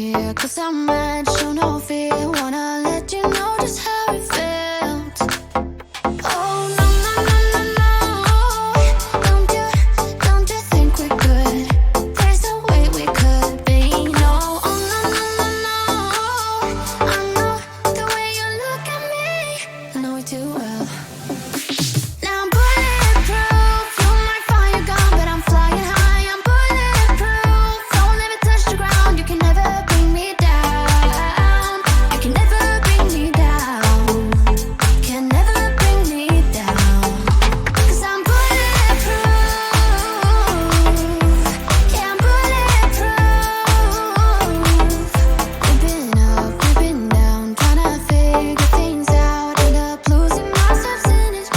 here, 'cause I'm mad, show no fear. Wanna let you know just how it felt. Oh no, no, no, no, no. Don't you think we could? There's a way we could be. No, oh no, no, no, no. I know the way you look at me, I know it too well. Now I'm bulletproof, you might find your gun, but I'm flying high. I'm bulletproof, don't ever touch the ground. You can never bring me down. You can never bring me down. Can never bring me down. 'Cause I'm bulletproof. Yeah, I'm bulletproof. We've been up, we've been down, trying to figure things out. End up losing myself in this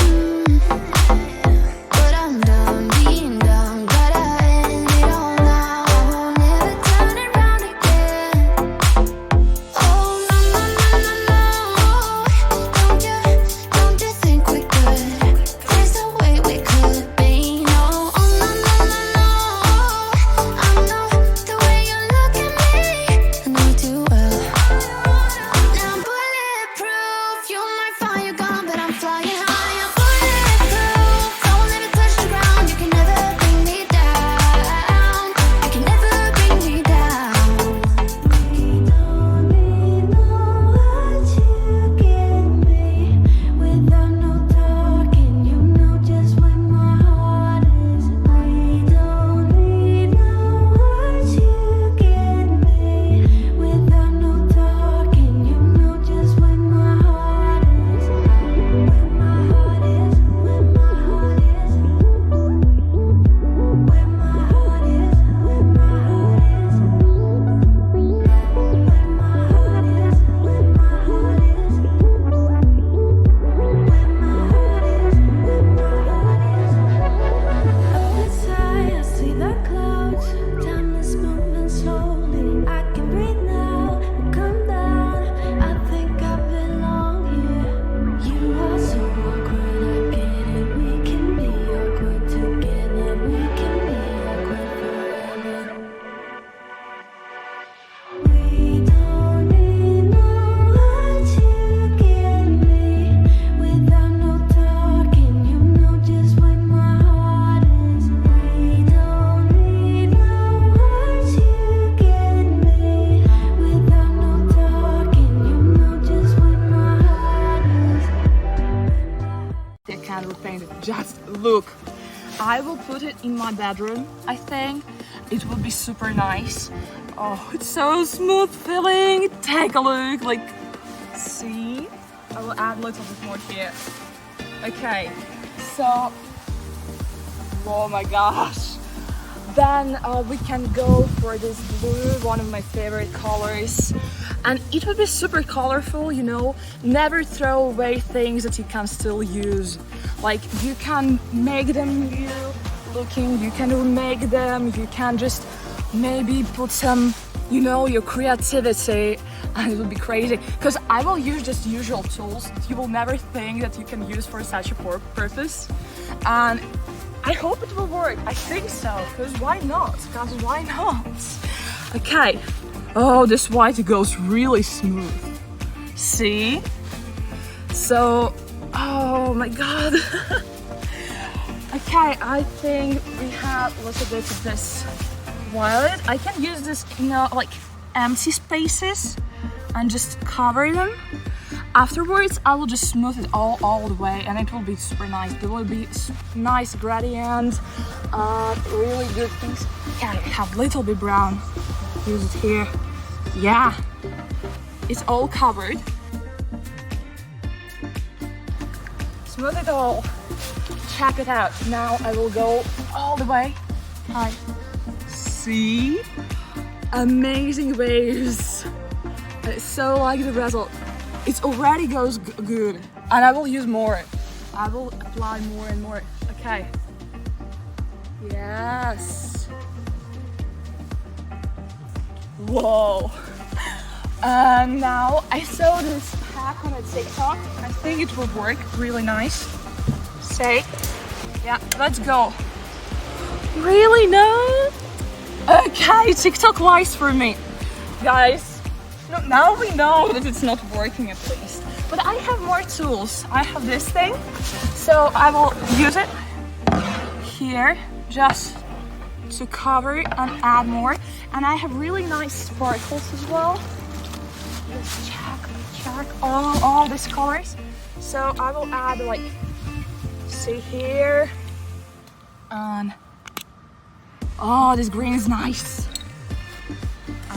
but I'm done being dumb. Gotta end it all now. I won't ever turn it round again. Oh no, no, no, no, no. Don't you think we could? There's a way we could be. No, oh no, no, no, no. I know the way you look at me, I know it too well. Now I'm bulletproof, you might find your gun, but I'm flying high. I'm bulletproof, don't let it touch the ground. You can never bring me down. You can never bring me down. You don't need no what you give me. Without no talking, you know just where my heart is. We don't need no what you give me. Without no talking, you know just where my heart is. Where my heart is, where my heart is. Where my heart is, where my heart is. Where my heart is, where my heart is. Where my heart is, where my heart is. Up inside, I see the clouds. Time is moving slowly. I can breathe now and come down. I think I belong here. You are so awkward, I get it. We can be awkward together. We can be awkward forever. We don't need no what you give me. Without no talking, you know just where my heart is. We don't need no what you give me. Without no talking, you know just where my heart is. I can't repaint it. Just look. I will put it in my bedroom. I think it will be super nice. Oh, it's so smooth feeling. Take a look. Like, see? I will add a little bit more here. Okay, so oh my gosh. Then we can go for this blue, one of my favorite colors. And it will be super colorful, you know. Never throw away things that you can still use. Like, you can make them new looking, you can remake them, you can just maybe put some, you know, your creativity, and it will be crazy. Because I will use just usual tools that you will never think that you can use for such a purpose. And I hope it will work. I think so, because why not? Because why not? Okay. Oh, this white goes really smooth. See? So, oh my god. Okay, I think we have a little bit of this violet. I can use this in like empty spaces and just cover them. Afterwards, I will just smooth it all the way, and it will be super nice. There will be nice gradient, really good things. Yeah, I have a little bit brown. Use it here. Yeah, it's all covered. Smooth it all. Check it out. Now I will go all the way. Hi. See? Amazing waves. I so like the result. It already goes good, and I will use more. I will apply more and more. Okay. Yes. Whoa. And now I saw this hack on a TikTok. I think it will work really nice. Say, yeah, let's go. Really? No? Okay, TikTok lies for me. guys. No, now we know that it's not working at least. But I have more tools. I have this thing, so I will use it here just to cover and add more. And I have really nice sparkles as well. Let's check all these colors. So I will add like, see here, and oh, this green is nice.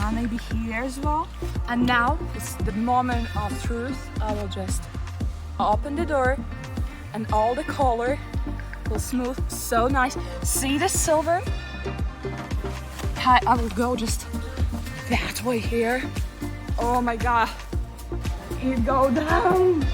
And maybe here as well. And now it's the moment of truth. I will just open the door and all the color will smooth so nice. See the silver? I will go just that way here. Oh my god. Here go down.